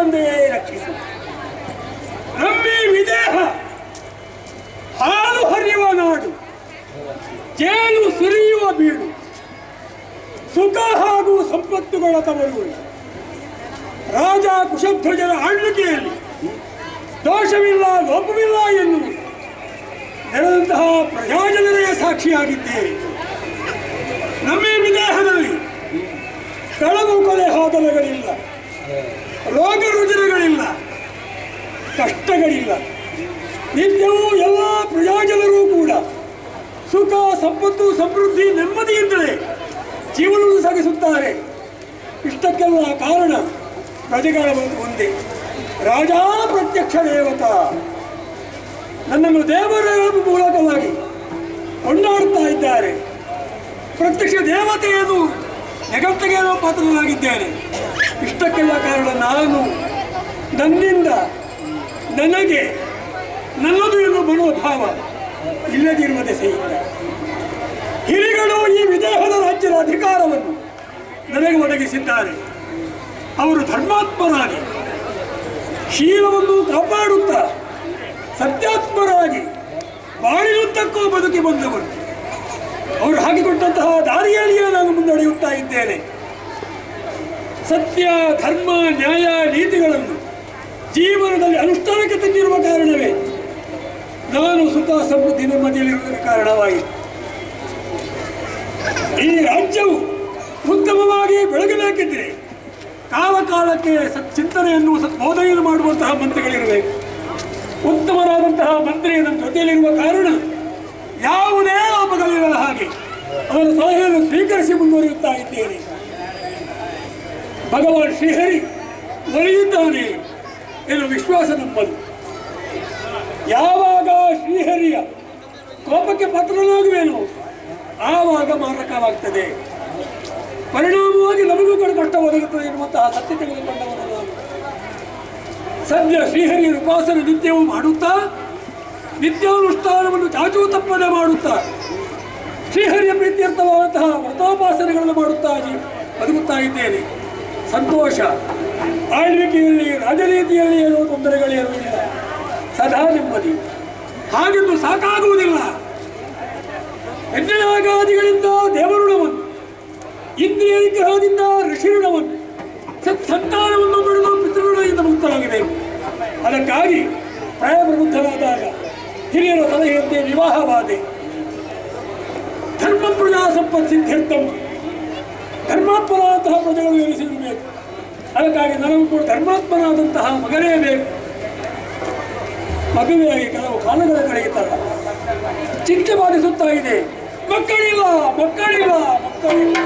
ತಂದೆಯೇ ರಕ್ಷಿಸು. ನಮ್ಮಿ ವಿದೇಹ ಹಾಲು ಹರಿಯುವ ನಾಡು, ಜೇನು ಸುರಿಯುವ ಬೀಡು, ಸುಖ ಹಾಗೂ ಸಂಪತ್ತುಗಳ ತವರು. ರಾಜ ಕುಶಧ್ವಜರ ಆಳ್ವಿಕೆಯಲ್ಲಿ ದೋಷವಿಲ್ಲ, ಲೋಪವಿಲ್ಲ ಎನ್ನುವುದು ನೆರೆದಂತಹ ಪ್ರಜಾಜನತೆಯ ಸಾಕ್ಷಿಯಾಗಿದ್ದೇವೆ. ನಮ್ಮ ವಿದೇಹದಲ್ಲಿ ಕಳವು ಕೊಲೆ ಹೋಗಲುಗಳಿಲ್ಲ, ರೋಗ ರುಜಿನಗಳಿಲ್ಲ, ಕಷ್ಟಗಳಿಲ್ಲ. ನಿತ್ಯವೂ ಎಲ್ಲ ಪ್ರಜಾಜನರೂ ಕೂಡ ಸುಖ, ಸಂಪತ್ತು, ಸಮೃದ್ಧಿ, ನೆಮ್ಮದಿಯಿಂದಲೇ ಜೀವನವನ್ನು ಸಾಗಿಸುತ್ತಾರೆ. ಇಷ್ಟಕ್ಕೆಲ್ಲ ಕಾರಣ ಪ್ರಜೆಗಳ ಒಂದೇ, ರಾಜ ಪ್ರತ್ಯಕ್ಷ ದೇವತಾ. ನನ್ನನ್ನು ದೇವರ ಮೂಲಕವಾಗಿ ಕೊಂಡಾಡುತ್ತಾ ಇದ್ದಾರೆ. ಪ್ರತ್ಯಕ್ಷ ದೇವತೆಯನ್ನು ನೆಗಟ್ಟಿಗೆಯೋ ಪಾತ್ರನಾಗಿದ್ದೇನೆ. ಇಷ್ಟಕ್ಕೆಲ್ಲ ಕಾರಣ ನಾನು, ನನ್ನಿಂದ ನನಗೆ ನನ್ನದು ಎನ್ನುವ ಮನೋಭಾವ ಇಲ್ಲದಿರುವ ದೆಸೆಯಿಂದ ಹಿರಿಗಳು ಈ ವಿದೇಹದ ರಾಜ್ಯದ ಅಧಿಕಾರವನ್ನು ನನಗೆ ಒದಗಿಸಿದ್ದಾರೆ. ಅವರು ಧರ್ಮಾತ್ಮರಾಗಿ ಶೀಲವನ್ನು ಕಾಪಾಡುತ್ತಾ ಸತ್ಯಾತ್ಮರಾಗಿ ಬಾಳಿನುದ್ದಕ್ಕೂ ಬದುಕಿ ಬಂದವರು. ಅವರು ಹಾಕಿಕೊಟ್ಟಂತಹ ದಾರಿಯಲ್ಲಿಯೇ ನಾನು ಮುನ್ನಡೆಯುತ್ತಾ ಇದ್ದೇನೆ. ಸತ್ಯ, ಧರ್ಮ, ನ್ಯಾಯ, ನೀತಿಗಳನ್ನು ಜೀವನದಲ್ಲಿ ಅನುಷ್ಠಾನಕ್ಕೆ ತಂದಿರುವ ಕಾರಣವೇ ನಾನು ಸುಖ, ಸಮೃದ್ಧಿ, ನೆಮ್ಮದಿಯಲ್ಲಿರುವುದಕ್ಕೆ ಕಾರಣವಾಯಿತು. ಈ ರಾಜ್ಯವು ಉತ್ತಮವಾಗಿ ಬೆಳಗಬೇಕಿದ್ರೆ ಕಾಲ ಕಾಲಕ್ಕೆ ಚಿಂತನೆಯನ್ನು ಬೋಧನೆಯನ್ನು ಮಾಡುವಂತಹ ಮಂತ್ರಿಗಳಿರಬೇಕು. ಉತ್ತಮರಾದಂತಹ ಮಂತ್ರಿ ನಮ್ಮ ಜೊತೆಯಲ್ಲಿರುವ ಕಾರಣ ಯಾವುದೇ ಲೋಪಗಳಿರದ ಹಾಗೆ ಅವರ ಸಲಹೆಯನ್ನು ಸ್ವೀಕರಿಸಿ ಮುಂದುವರಿಯುತ್ತಾ ಇದ್ದೇನೆ. ಭಗವಾನ್ ಶ್ರೀಹರಿ ಒಲಿಯಿದ್ದಾನೆ ಎನ್ನುವ ವಿಶ್ವಾಸ ನಮ್ಮದು. ಯಾವಾಗ ಶ್ರೀಹರಿಯ ಕೋಪಕ್ಕೆ ಪಾತ್ರನಾಗುವೇನೋ ಆವಾಗ ಮಾರಕವಾಗ್ತದೆ. ಪರಿಣಾಮವಾಗಿ ನಮಗೂ ಕೂಡ ಕಷ್ಟ ಒದಗುತ್ತದೆ ಎನ್ನುವಂತಹ ಸತ್ಯ ತೆಗೆದುಕೊಂಡವನು ನಾನು. ಸದ್ಯ ಶ್ರೀಹರಿಯ ಉಪಾಸನೆ ನಿತ್ಯವೂ ಮಾಡುತ್ತಾ, ನಿತ್ಯಾನುಷ್ಠಾನವನ್ನು ಚಾಚೂ ತಪ್ಪದೆ ಮಾಡುತ್ತಾ, ಶ್ರೀಹರಿಯ ಪ್ರೀತ್ಯರ್ಥವಾದಂತಹ ವ್ರತೋಪಾಸನೆಗಳನ್ನು ಮಾಡುತ್ತಾ ಬದುಕುತ್ತಾ ಇದ್ದೇನೆ. ಸಂತೋಷ. ಆಳ್ವಿಕೆಯಲ್ಲಿ, ರಾಜನೀತಿಯಲ್ಲಿ ಏನೋ ತೊಂದರೆಗಳೇನೂ ಇಲ್ಲ, ಸದಾ ನೆಮ್ಮದಿ. ಹಾಗೆಂದು ಸಾಕಾಗುವುದಿಲ್ಲ. ಯಜ್ಞಯಾಗಾದಿಗಳಿಂದ ದೇವರುಣವನ್ನು, ಇಂದ್ರಿಯ ನಿಗ್ರಹದಿಂದ ಋಷಿರುಣವನ್ನು, ಸಂತಾನವನ್ನು ಪಡೆದು ಪಿತೃಋಣದಿಂದ ಮುಕ್ತರಾಗಬೇಕು. ಅದಕ್ಕಾಗಿ ಪ್ರಾಯಪ್ರಬುದ್ಧರಾದಾಗ ಹಿರಿಯರ ಸಲಹೆಯಂತೆ ವಿವಾಹವಾದೆ. ಧರ್ಮ ಪ್ರಜಾ ಸಂಪತ್ ಸಿದ್ಧಾರ್ಥಂ, ಧರ್ಮಾತ್ಮನಾದಂತಹ ಪ್ರಜೆಗಳು ಎನಿಸಿರಬೇಕು. ಅದಕ್ಕಾಗಿ ನನಗೂ ಕೂಡ ಧರ್ಮಾತ್ಮನಾದಂತಹ ಮಗನೇ ಬೇಕು. ಮದುವೆಯಾಗಿ ಕೆಲವು ಕಾಲಗಳ ಕಳೆಯುತ್ತಲ್ಲ, ಚಿಂತೆ ಬಾಧಿಸುತ್ತಾ ಇದೆ. ಮಕ್ಕಳಿಲ್ಲ, ಮಕ್ಕಳಿಲ್ಲ, ಮಕ್ಕಳಿಲ್ಲ.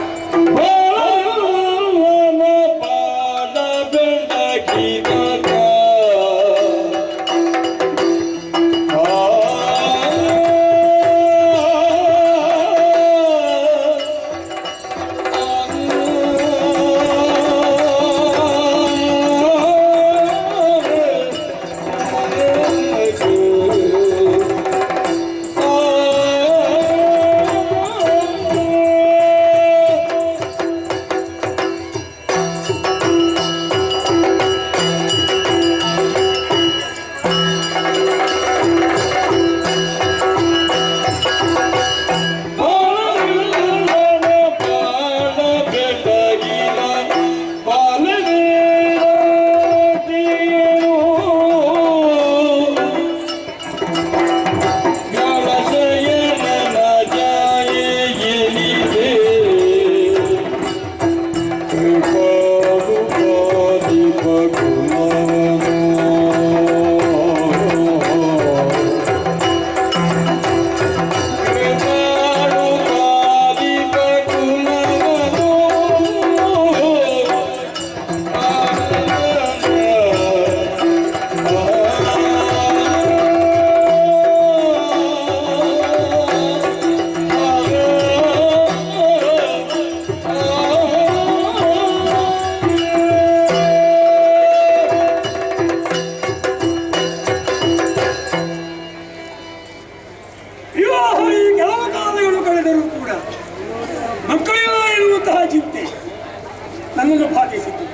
ನನ್ನನ್ನು ಬಾಧಿಸಿತು.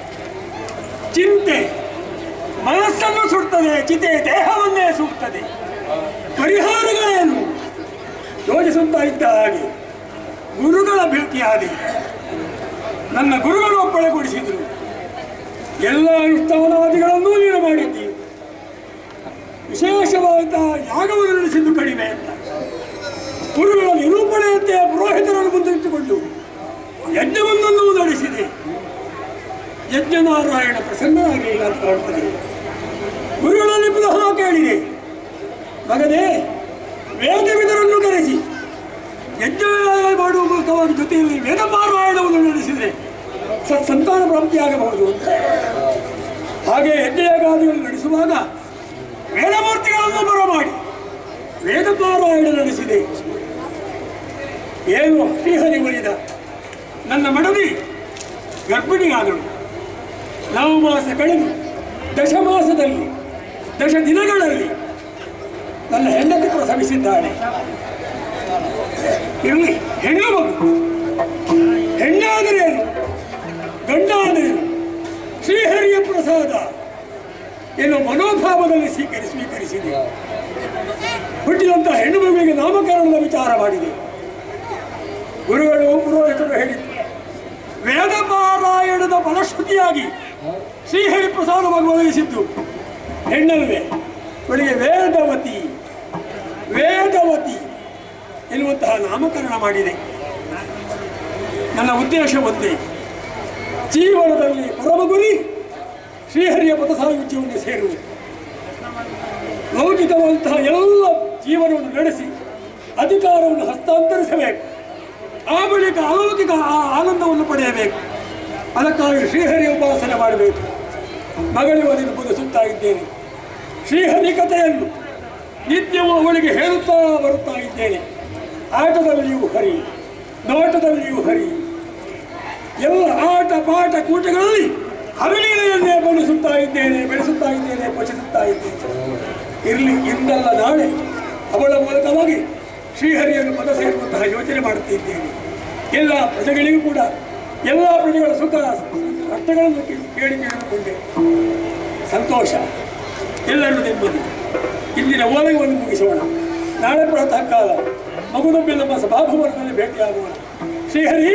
ಚಿಂತೆ ಸುಡುತ್ತದೆ, ಚಿತೆ ದೇಹವನ್ನೇ ಸುಡುತ್ತದೆ. ಪರಿಹಾರಗಳೇನು ಯೋಚಿಸುತ್ತಾ ಇದ್ದ ಹಾಗೆ ಗುರುಗಳ ಭೇಟಿಯಾದೆ. ನನ್ನ ಗುರುಗಳು ಒಪ್ಪಳೆಗೊಳಿಸಿದರು. ಎಲ್ಲ ಅನುಷ್ಠಾನಾದಿಗಳನ್ನೂ ನೀನು ಮಾಡಿದ್ದೀವಿ. ವಿಶೇಷವಾದಂತಹ ಯಾಗವನ್ನು ನಡೆಸಿದ್ದು ಕಡಿಮೆ ಅಂತ. ಗುರುಗಳ ನಿರೂಪಣೆಯಂತೆ ಪುರೋಹಿತರನ್ನು ಮುಂದಿಟ್ಟುಕೊಂಡು ಯಜ್ಞವೊಂದನ್ನು ನಡೆಸಿದೆ. ಯಜ್ಞನಾರಾಯಣ ಪ್ರಸನ್ನರಾಗಿಲ್ಲ ಅಂತ ಕಾಣ್ತದೆ. ಗುರುಗಳಲ್ಲಿ ಪುನಃ ಕೇಳಿದೆ, ಮಗನೇ, ವೇದವಿದರನ್ನು ಕರೆಸಿ ಯಜ್ಞ ಮಾಡುವ ಮೂಲಕವಾಗಿ ಜೊತೆಯಲ್ಲಿ ವೇದ ಪಾರಾಯಣವನ್ನು ನಡೆಸಿದರೆ ಸಂತಾನ ಪ್ರಾಪ್ತಿಯಾಗಬಹುದು. ಹಾಗೆ ಯಜ್ಞಯಾಗಾದಿಗಳನ್ನು ನಡೆಸುವಾಗ ವೇದಮೂರ್ತಿಗಳನ್ನು ಬರಮಾಡಿ ವೇದ ಪಾರಾಯಣ ನಡೆಸಿದೆ. ಏನು ಶ್ರೀಹರಿ ಒಲಿದ ನನ್ನ ಮಡದಿ ಗರ್ಭಿಣಿಯಾದಳು. 9 ಮಾಸ ಕಳೆದು ದಶಮಾಸದಲ್ಲಿ 10 ದಿನಗಳಲ್ಲಿ ನನ್ನ ಹೆಂಡತಿ ಪ್ರಸವಿಸಿದ್ದಾಳೆ. ಇರಲಿ, ಹೆಣ್ಣು ಮಗು. ಹೆಣ್ಣಾದರೇನು ಗಂಡಾದರೇನು ಶ್ರೀಹರಿಯ ಪ್ರಸಾದ ಎನ್ನುವ ಮನೋಭಾವದಲ್ಲಿ ಸ್ವೀಕರಿಸಿದೆ. ಹುಟ್ಟಿದಂಥ ಹೆಣ್ಣು ಮಗುವಿಗೆ ನಾಮಕರಣದ ವಿಚಾರ ಮಾಡಿದೆ. ಗುರುಗಳು ಪುರೋಹಿತರು ಹೇಳಿದರು, ವೇದ ಪಾರಾಯಣದ ಫಲಶ್ರುತಿಯಾಗಿ ಶ್ರೀಹರಿ ಪ್ರಸಾದವಾಗಿ ಒದಗಿಸಿದ್ದು ಹೆಣ್ಣಲ್ವೇ, ಅವಳಿಗೆ ವೇದವತಿ ಎನ್ನುವಂತಹ ನಾಮಕರಣ ಮಾಡಿದೆ. ನನ್ನ ಉದ್ದೇಶ ಒಂದೇ, ಜೀವನದಲ್ಲಿ ಪರಮ ಗುರಿ ಶ್ರೀಹರಿಯ ಪಥಸಾಯುಜ್ಯವನ್ನು ಸೇರುವುದು. ಲೌಕಿಕವಂತಹ ಎಲ್ಲ ಜೀವನವನ್ನು ನಡೆಸಿ ಅಧಿಕಾರವನ್ನು ಹಸ್ತಾಂತರಿಸಬೇಕು. ಆ ಬಳಿಕ ಅಲೌಕಿಕ ಆನಂದವನ್ನು ಪಡೆಯಬೇಕು. ಅದಕ್ಕಾಗಿ ಶ್ರೀಹರಿಯ ಉಪಾಸನೆ ಮಾಡಬೇಕು. ಮಗಳು ಅದನ್ನು ಬೋಧಿಸುತ್ತಾ ಇದ್ದೇನೆ. ಶ್ರೀಹರಿ ಕಥೆಯನ್ನು ನಿತ್ಯವೂ ಅವಳಿಗೆ ಹೇಳುತ್ತಾ ಬರುತ್ತಾ ಇದ್ದೇನೆ. ಆಟದಲ್ಲಿಯೂ ಹರಿ, ನೋಟದಲ್ಲಿಯೂ ಹರಿ, ಎಲ್ಲ ಆಟ ಪಾಠ ಕೂಟಗಳಲ್ಲಿ ಹರಿಲೀಲೆಯನ್ನೇ ಬೆಳೆಸುತ್ತಾ ಇದ್ದೇನೆ, ಪೋಷಿಸುತ್ತಾ ಇದ್ದೇನೆ. ಇರಲಿ, ಇಂದಲ್ಲ ನಾಳೆ ಅವಳ ಮೂಲಕವಾಗಿ ಶ್ರೀಹರಿಯನ್ನು ಪದ ಸೇರುವಂತಹ ಯೋಚನೆ ಮಾಡುತ್ತಿದ್ದೇನೆ. ಎಲ್ಲ ಪ್ರಜೆಗಳಿಗೂ ಕೂಡ ಎಲ್ಲ ಪ್ರಜೆಗಳ ಸುಖ ಕಷ್ಟಗಳನ್ನು ಕೇಳಿಕೊಂಡೆ. ಸಂತೋಷ, ಎಲ್ಲರೂ ನೆಮ್ಮದಿ. ಇಂದಿನ ಓಲಗವನ್ನು ಮುಗಿಸೋಣ. ನಾಳೆ ಪ್ರಾತಃ ಕಾಲ ಮಗುನೊಬ್ಬೆ ನಮ್ಮ ಸಭಾಭವನದಲ್ಲಿ ಭೇಟಿಯಾಗೋಣ. ಶ್ರೀಹರಿ